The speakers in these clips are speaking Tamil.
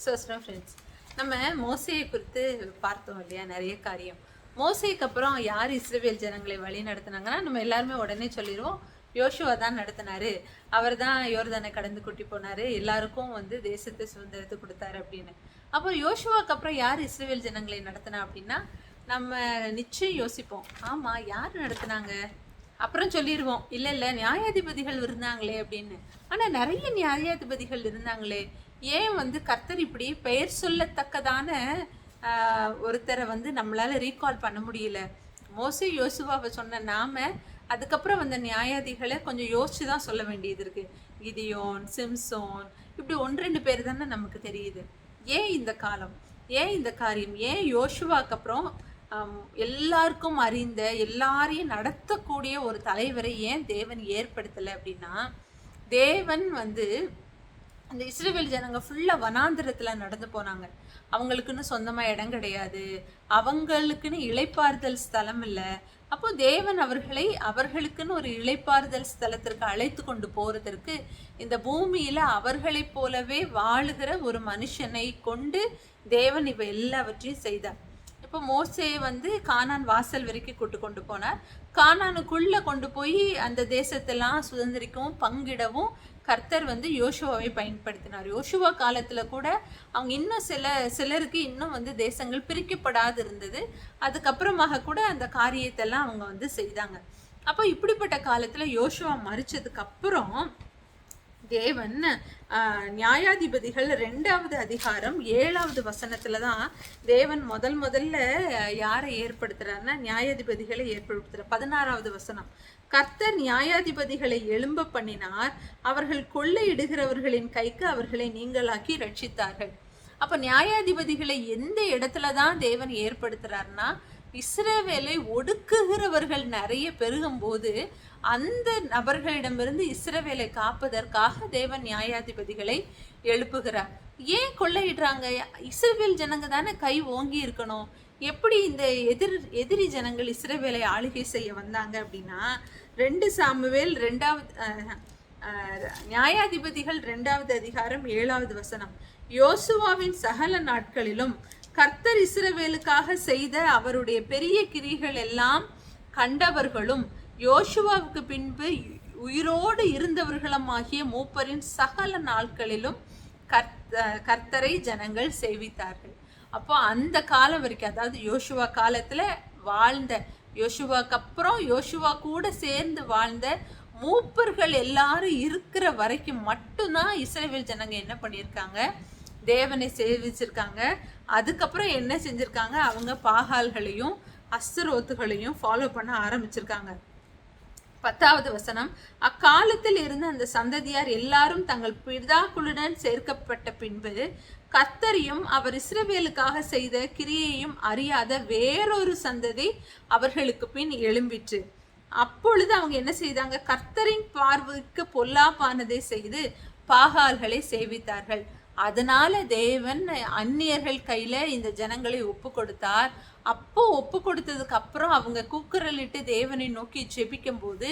ஃப்ரெண்ட்ஸ், நம்ம மோசேயை குறித்து பார்த்தோம் இல்லையா? நிறைய காரியம். மோசேக்கு அப்புறம் யார் இஸ்ரவேல் ஜனங்களை வழி நடத்தினாங்கன்னா, நம்ம எல்லாருமே உடனே சொல்லிடுவோம், யோசுவா தான் நடத்தினாரு. அவர் தான் யோர்தானை கடந்து கூட்டி போனாரு, எல்லாருக்கும் தேசத்தை சுதந்திரத்தை கொடுத்தாரு அப்படின்னு. அப்போ யோசுவாக்கு அப்புறம் யார் இஸ்ரவேல் ஜனங்களை நடத்தினா அப்படின்னா, நம்ம நிச்சயம் யோசிப்போம், ஆமா யார் நடத்தினாங்க? அப்புறம் சொல்லிடுவோம், இல்லை நியாயாதிபதிகள் இருந்தாங்களே அப்படின்னு. ஆனால் நிறைய நியாயாதிபதிகள் இருந்தாங்களே, ஏன் கர்த்தர் இப்படி பெயர் சொல்லத்தக்கதான ஒருத்தரை நம்மளால ரீகால் பண்ண முடியல? மோசே யோசுவாவை சொன்ன நாம அதுக்கப்புறம் நியாயாதிகளை கொஞ்சம் யோசிச்சு தான் சொல்ல வேண்டியது இருக்கு. கிதியோன், சிம்சோன், இப்படி 1-2 பேர் தானே நமக்கு தெரியுது. ஏன் இந்த காலம், ஏன் இந்த காரியம், ஏன் யோசுவாக்கு அப்புறம் எல்லாருக்கும் அறிந்த எல்லாரையும் நடத்தக்கூடிய ஒரு தலைவரை ஏன் தேவன் ஏற்படுத்தலை அப்படின்னா, தேவன் அந்த இஸ்ரவேல் ஜனங்க ஃபுல்லாக வனாந்திரத்தில் நடந்து போனாங்க. அவங்களுக்குன்னு சொந்தமாக இடம் கிடையாது, அவங்களுக்குன்னு இளைப்பாறுதல் ஸ்தலம் இல்லை. அப்போ தேவன் அவர்களுக்குன்னு ஒரு இளைப்பாறுதல் ஸ்தலத்திற்கு அழைத்து கொண்டு போகிறதற்கு இந்த பூமியில் அவர்களைப் போலவே வாழுகிற ஒரு மனுஷனை கொண்டு தேவன் இவ எல்லாவற்றையும் செய்தார். இப்போ மோசே கானான் வாசல் வரைக்கும் கொண்டு போனார். கானானுக்குள்ளே கொண்டு போய் அந்த தேசத்தெல்லாம் சுதந்திரிக்கவும் பங்கிடவும் கர்த்தர் யோசுவாவை பயன்படுத்தினார். யோசுவா காலத்தில் கூட அவங்க இன்னும் சிலருக்கு இன்னும் தேசங்கள் பிரிக்கப்படாது இருந்தது. அதுக்கப்புறமாக கூட அந்த காரியத்தெல்லாம் அவங்க செய்தாங்க. அப்போ இப்படிப்பட்ட காலத்தில் யோசுவா மரிச்சதுக்கு அப்புறம் தேவன் நியாயாதிபதிகள் 2வது அதிகாரம் 7வது வசனத்துல தான் தேவன் முதல்ல யாரை ஏற்படுத்துறாருன்னா நியாயாதிபதிகளை ஏற்படுத்துறார். 16வது வசனம், கர்த்தர் நியாயாதிபதிகளை எழும்ப பண்ணினார், அவர்கள் கொள்ளையிடுகிறவர்களின் கைக்கு அவர்களை நீங்களாக்கி ரட்சித்தார்கள். அப்ப நியாயாதிபதிகளை எந்த இடத்துல தான் தேவன் ஏற்படுத்துறாருன்னா, இஸ்ரவேலை ஒடுக்குகிறவர்கள் நிறைய பெருகும் போது அந்த நபர்களிடமிருந்து இஸ்ரவேலை காப்பதற்காக தேவன் நியாயாதிபதிகளை எழுப்புகிறார். ஏன் கொள்ளையிடுறாங்க? இஸ்ரவேல் ஜனங்க தானே கை ஓங்கி இருக்கணும். எப்படி இந்த எதிரி ஜனங்கள் இஸ்ரவேலை ஆளுகை செய்ய வந்தாங்க அப்படின்னா, 2 சாமுவேல் 2வது நியாயாதிபதிகள் 2வது அதிகாரம் 7வது வசனம், யோசுவாவின் சகல நாட்களிலும் கர்த்தர் இஸ்ரவேலுக்காக செய்த அவருடைய பெரிய கிரிகள் எல்லாம் கண்டவர்களும் யோசுவாவுக்கு பின்பு உயிரோடு இருந்தவர்களுமாகிய மூப்பரின் சகல நாட்களிலும் கர்த்தரை ஜனங்கள் சேவித்தார்கள். அப்போ அந்த காலம் வரைக்கும், அதாவது யோசுவா காலத்துல வாழ்ந்த, யோசுவாக்கு அப்புறம் யோசுவா கூட சேர்ந்து வாழ்ந்த மூப்பர்கள் எல்லாரும் இருக்கிற வரைக்கும் மட்டும்தான் இஸ்ரவேல் ஜனங்க என்ன பண்ணியிருக்காங்க? தேவனை சேவிச்சிருக்காங்க. அதுக்கப்புறம் என்ன செஞ்சிருக்காங்க? அவங்க பாகால்களையும் அஸ்தரோத்துகளையும் ஃபாலோ பண்ண ஆரம்பிச்சிருக்காங்க. 10வது வசனம், அக்காலத்தில் இருந்த அந்த சந்ததியார் எல்லாரும் தங்கள் பிதாக்களுடன் சேர்க்கப்பட்ட பின்பு கர்த்தரையும் அவர் இஸ்ரவேலுக்காக செய்த கிரியையும் அறியாத வேறொரு சந்ததி அவர்களுக்கு பின் எழும்பிற்று. அப்பொழுது அவங்க என்ன செய்தாங்க? கர்த்தரின் பார்வைக்கு பொல்லாப்பானதை செய்து பாகால்களை சேவித்தார்கள். அதனால தேவன் அந்நியர்கள் கையில இந்த ஜனங்களை ஒப்பு கொடுத்தார். அப்போ ஒப்பு கொடுத்ததுக்கு அப்புறம் அவங்க கூக்குரலிட்டு தேவனை நோக்கி ஜெபிக்கும் போது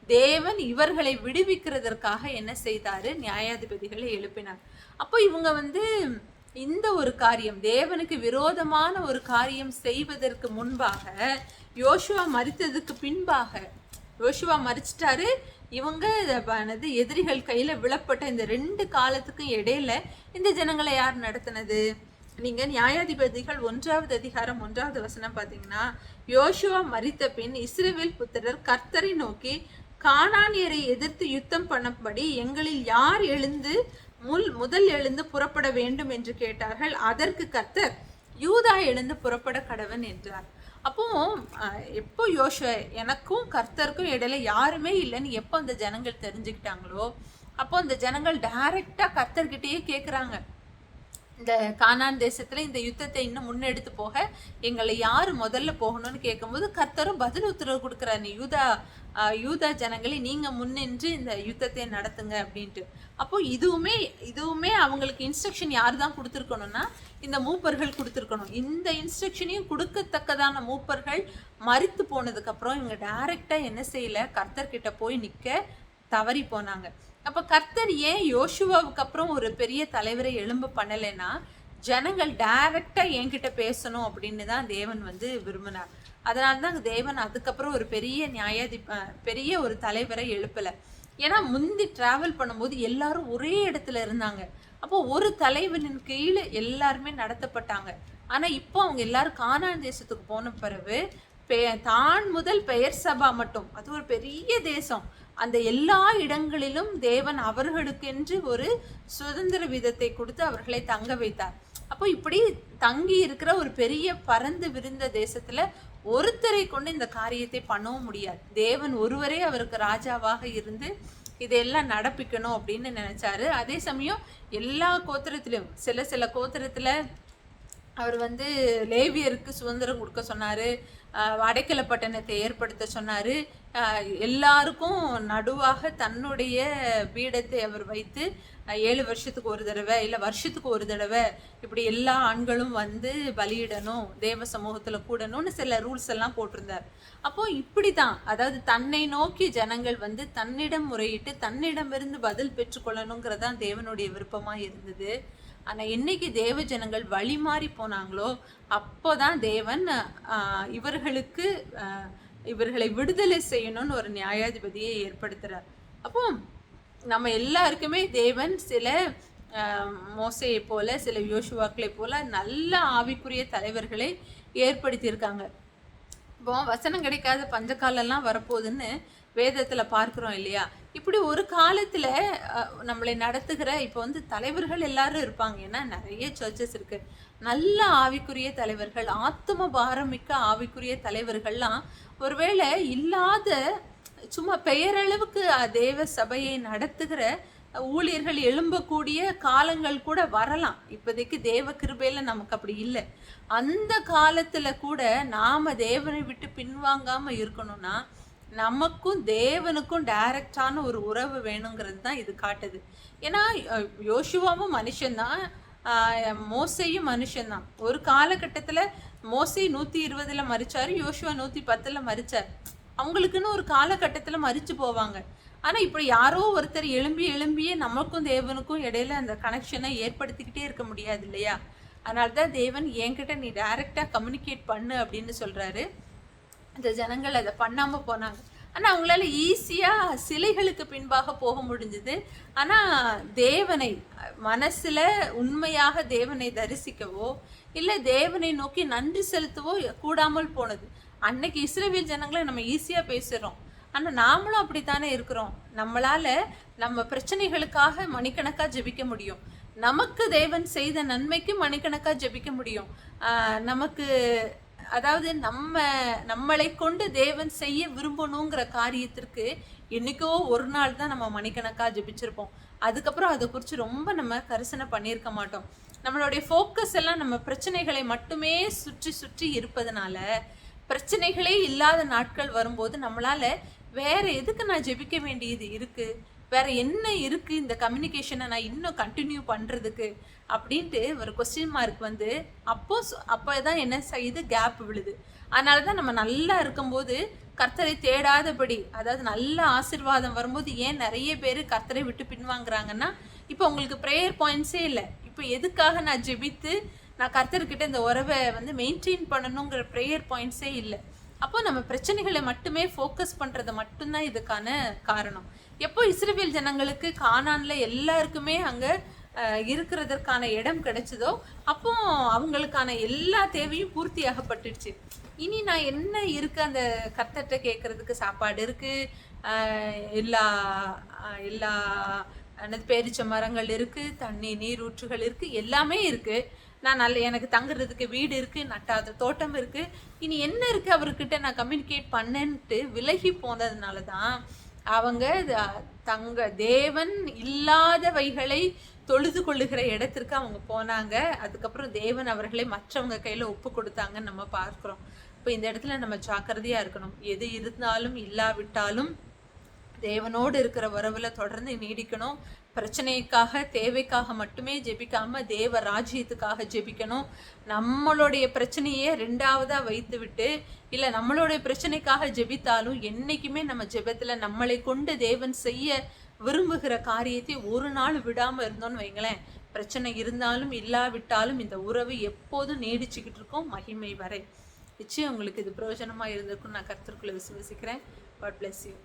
தேவன் இவர்களை விடுவிக்கிறதற்காக என்ன செய்தாரு? நியாயாதிபதிகளை எழுப்பினார். அப்போ இவங்க இந்த ஒரு காரியம், தேவனுக்கு விரோதமான ஒரு காரியம் செய்வதற்கு முன்பாக, யோசுவா மரித்ததுக்கு பின்பாக, யோசுவா மரிச்சிட்டாரு, இவங்க எதிரிகள் கையில விழப்பட்ட இந்த 2 காலத்துக்கும் இடையில இந்த ஜனங்களை யார் நடத்தினது? நீங்க நியாயாதிபதிகள் 1வது அதிகாரம் 1வது வசனம் பாத்தீங்கன்னா, யோசுவா மரித்த பின் இஸ்ரவேல் புத்திரர் கர்த்தரை நோக்கி, கானானியரை எதிர்த்து யுத்தம் பண்ணபடி எங்களில் யார் முதல் எழுந்து புறப்பட வேண்டும் என்று கேட்டார்கள். அதற்கு கர்த்தர், யூதா எழுந்து புறப்பட கடவன் என்றார். அப்போ எப்போ எனக்கும் கர்த்தருக்கும் இடையில யாருமே இல்லைன்னு எப்போ அந்த ஜனங்கள் தெரிஞ்சுக்கிட்டாங்களோ, அப்போ அந்த ஜனங்கள் டைரக்டா கர்த்தர்கிட்டயே கேட்குறாங்க, இந்த கானான் தேசத்துல இந்த யுத்தத்தை இன்னும் முன்னெடுத்து போக எங்களை யாரு முதல்ல போகணும்னு கேட்கும்போது கர்த்தரும் பதில் உத்தரவு கொடுக்குறாரு, நீ யூதா ஜனங்களை நீங்க முன்னின்று இந்த யுத்தத்தை நடத்துங்க அப்படின்ட்டு. அப்போ இதுவுமே அவங்களுக்கு இன்ஸ்ட்ரக்ஷன் யார் தான் கொடுத்துருக்கணும்னா, இந்த மூப்பர்கள் கொடுத்துருக்கணும். இந்த இன்ஸ்ட்ரக்ஷனையும் கொடுக்கத்தக்கதான மூப்பர்கள் மரித்து போனதுக்கு அப்புறம் இவங்க டைரக்டா என்ன செய்யல? கர்த்தர்கிட்ட போய் நிக்க தவறி போனாங்க. அப்போ கர்த்தர் ஏன் யோசுவாவுக்கு அப்புறம் ஒரு பெரிய தலைவரை எழும்ப பண்ணலைன்னா, ஜனங்கள் டைரக்டா என்கிட்ட பேசணும் அப்படின்னு தான் தேவன் வந்து விரும்பினார். அதனால தான் தேவன் அதுக்கப்புறம் ஒரு பெரிய ஒரு தலைவரை எழுப்பல. ஏன்னா முந்தி டிராவல் பண்ணும்போது எல்லாரும் ஒரே இடத்துல இருந்தாங்க. அப்போ ஒரு தலைவனின் கீழ் எல்லாருமே நடத்தப்பட்டாங்க. ஆனா இப்போ அவங்க எல்லாரும் கானான் தேசத்துக்கு போன பிறகு தான் முதல் பெயர் சபா மட்டும், அது ஒரு பெரிய தேசம், அந்த எல்லா இடங்களிலும் தேவன் அவர்களுக்கென்று ஒரு சுதந்திர விதத்தை கொடுத்து அவர்களை தங்க வைத்தார். அப்போ இப்படி தங்கி இருக்கிற ஒரு பெரிய பறந்து விரிந்த தேசத்துல ஒருத்தரை கொண்டு இந்த காரியத்தை பண்ணவும் முடியாது. தேவன் ஒருவரே அவருக்கு ராஜாவாக இருந்து இதெல்லாம் நடப்பிக்கணும் அப்படின்னு நினைச்சாரு. அதே சமயம் எல்லா கோத்திரத்திலும் சில கோத்திரத்துல அவர் வந்து லேவியருக்கு சுதந்திரம் கொடுக்க சொன்னார், அடைக்கல பட்டணத்தை ஏற்படுத்த சொன்னார். எல்லாருக்கும் நடுவாக தன்னுடைய பீடத்தை அவர் வைத்து 7 வருஷத்துக்கு ஒரு தடவை இல்லை வருஷத்துக்கு ஒரு தடவை இப்படி எல்லா ஆண்களும் வந்து பலியிடணும், தேவ சமூகத்தில் கூடணும்னு சில ரூல்ஸ் எல்லாம் போட்டிருந்தார். அப்போ இப்படி தான், அதாவது தன்னை நோக்கி ஜனங்கள் வந்து தன்னிடம் முறையிட்டு தன்னிடமிருந்து பதில் பெற்றுக்கொள்ளணுங்கிறதான் தேவனுடைய விருப்பமாக இருந்தது. ஆனால் என்னைக்கு தேவ ஜனங்கள் வழி மாறி போனாங்களோ அப்போதான் தேவன் இவர்களை விடுதலை செய்யணும்னு ஒரு நியாயாதிபதியை ஏற்படுத்துறார். அப்போ நம்ம எல்லாருக்குமே தேவன் சில மோசையை போல சில யோசுவாக்களை போல நல்ல ஆவிக்குரிய தலைவர்களை ஏற்படுத்தியிருக்காங்க. இப்போ வசனம் கிடைக்காத பஞ்சகாலெல்லாம் வரப்போகுதுன்னு வேதத்தில் பார்க்குறோம் இல்லையா? இப்படி ஒரு காலத்தில் நம்மளை நடத்துகிற இப்போ வந்து தலைவர்கள் எல்லாரும் இருப்பாங்க. ஏன்னா நிறைய சர்ச்சஸ் இருக்கு, நல்ல ஆவிக்குரிய தலைவர்கள், ஆத்தும பாரமிக்க ஆவிக்குரிய தலைவர்கள்லாம் ஒருவேளை இல்லாத சும்மா பெயரளவுக்கு தேவ சபையை நடத்துகிற ஊழியர்கள் எழும்பக்கூடிய காலங்கள் கூட வரலாம். இப்போதைக்கு தேவ கிருபையில நமக்கு அப்படி இல்லை. அந்த காலத்துல கூட நாம தேவனை விட்டு பின்வாங்காம இருக்கணும்னா நமக்கும் தேவனுக்கும் டைரக்டான ஒரு உறவு வேணுங்கிறது தான் இது காட்டுது. ஏன்னா யோசுவாவும் மனுஷன்தான், மோசையும் மனுஷன்தான். ஒரு காலகட்டத்தில் மோசை 120 மறிச்சாரு, யோசுவா 110 மறிச்சார். அவங்களுக்குன்னு ஒரு காலகட்டத்தில் மறிச்சு போவாங்க. ஆனால் இப்படி யாரோ ஒருத்தர் எழும்பியே நமக்கும் தேவனுக்கும் இடையில அந்த கனெக்ஷனை ஏற்படுத்திக்கிட்டே இருக்க முடியாது இல்லையா? அதனால தான் தேவன் என்கிட்ட நீ டைரெக்டாக கம்யூனிகேட் பண்ணு அப்படின்னு சொல்கிறாரு. இந்த ஜனங்கள் அதை பண்ணாமல் போனாங்க. ஆனால் அவங்களால ஈஸியாக சிலைகளுக்கு பின்பாக போக முடிஞ்சுது. ஆனால் தேவனை மனசில் உண்மையாக தேவனை தரிசிக்கவோ இல்லை தேவனை நோக்கி நன்றி செலுத்தவோ கூடாமல் போனது. அன்னைக்கு இஸ்ரவேல் ஜனங்களை நம்ம ஈஸியாக பேசுகிறோம், ஆனால் நாமளும் அப்படித்தானே இருக்கிறோம். நம்மளால் நம்ம பிரச்சனைகளுக்காக மணிக்கணக்காக ஜெபிக்க முடியும், நமக்கு தேவன் செய்த நன்மைக்கு மணிக்கணக்காக ஜெபிக்க முடியும். நமக்கு அதாவது நம்மளை கொண்டு தேவன் செய்ய விரும்பணுங்கிற காரியத்திற்கு என்னைக்கோ ஒரு நாள் தான் நம்ம மணிக்கணக்காக ஜெபிச்சிருப்போம். அதுக்கப்புறம் அதை குறித்து ரொம்ப நம்ம கரிசனை பண்ணியிருக்க மாட்டோம். நம்மளுடைய ஃபோக்கஸ் எல்லாம் நம்ம பிரச்சனைகளை மட்டுமே சுற்றி இருப்பதனால பிரச்சனைகளே இல்லாத நாட்கள் வரும்போது நம்மளால வேற எதுக்கு நான் ஜெபிக்க வேண்டியது இருக்கு, வேற என்ன இருக்கு இந்த கம்யூனிகேஷனை நான் இன்னும் கண்டினியூ பண்றதுக்கு அப்படின்ட்டு ஒரு கொஸ்டின் மார்க் வந்து அப்போதான் என்ன செய்யுது, கேப் விழுது. அதனாலதான் நம்ம நல்லா இருக்கும்போது கர்த்தரை தேடாதபடி, அதாவது நல்ல ஆசீர்வாதம் வரும்போது ஏன் நிறைய பேர் கர்த்தரை விட்டு பின்வாங்குறாங்கன்னா, இப்போ உங்களுக்கு ப்ரேயர் பாயிண்ட்ஸே இல்லை. இப்போ எதுக்காக நான் ஜெபித்து நான் கர்த்தர்கிட்ட இந்த உறவை வந்து மெயின்டைன் பண்ணணுங்கிற ப்ரேயர் பாயிண்ட்ஸே இல்லை. அப்போ நம்ம பிரச்சனைகளை மட்டுமே ஃபோக்கஸ் பண்ணுறது மட்டும்தான் இதுக்கான காரணம். எப்போ இஸ்ரவேல் ஜனங்களுக்கு கானான்ல எல்லாருக்குமே அங்கே இருக்கிறதற்கான இடம் கிடைச்சதோ அப்போ அவங்களுக்கான எல்லா தேவையும் பூர்த்தியாகப்பட்டுடுச்சு. இனி நான் என்ன இருக்கு, அந்த கர்த்தர்கிட்ட கேட்கறதுக்கு சாப்பாடு இருக்கு, எல்லா எல்லா பேரிச்ச மரங்கள் இருக்கு, நீரூற்றுகள் இருக்கு, எல்லாமே இருக்கு. நான் எனக்கு தங்குறதுக்கு வீடு இருக்கு, நட்டாத தோட்டம் இருக்கு. இனி என்ன இருக்கு அவர்கிட்ட நான் கம்யூனிகேட் பண்ணேன்ட்டு விலகி போனதுனால தான் அவங்க தேவன் இல்லாதவைகளை தொழுது கொள்ளுகிற இடத்திற்கு அவங்க போனாங்க. அதுக்கப்புறம் தேவன் அவர்களை மற்றவங்க கையில ஒப்பு கொடுத்தாங்கன்னு நம்ம பார்க்கிறோம். இப்போ இந்த இடத்துல நம்ம ஜாக்கிரதையா இருக்கணும். எது இருந்தாலும் இல்லாவிட்டாலும் தேவனோடு இருக்கிற உறவுல தொடர்ந்து நீடிக்கணும். பிரச்சனைக்காக தேவைக்காக மட்டுமே ஜெபிக்காம தேவ ராஜ்யத்துக்காக ஜெபிக்கணும். நம்மளுடைய பிரச்சனையே 2வதா வைத்து விட்டு இல்லை நம்மளுடைய பிரச்சனைக்காக ஜெபித்தாலும் என்னைக்குமே நம்ம ஜெபத்துல நம்மளை கொண்டு தேவன் செய்ய விரும்புகிற காரியத்தை ஒரு நாள் விடாம இருந்தோம்னு வைங்களேன், பிரச்சனை இருந்தாலும் இல்லாவிட்டாலும் இந்த உறவு எப்போதும் நீடிச்சுக்கிட்டு இருக்கும் மகிமை வரை. நிச்சயம் உங்களுக்கு இது பிரயோஜனமாக இருந்திருக்குன்னு நான் கர்த்தருக்குள்ள விசுவசிக்கிறேன். God bless you.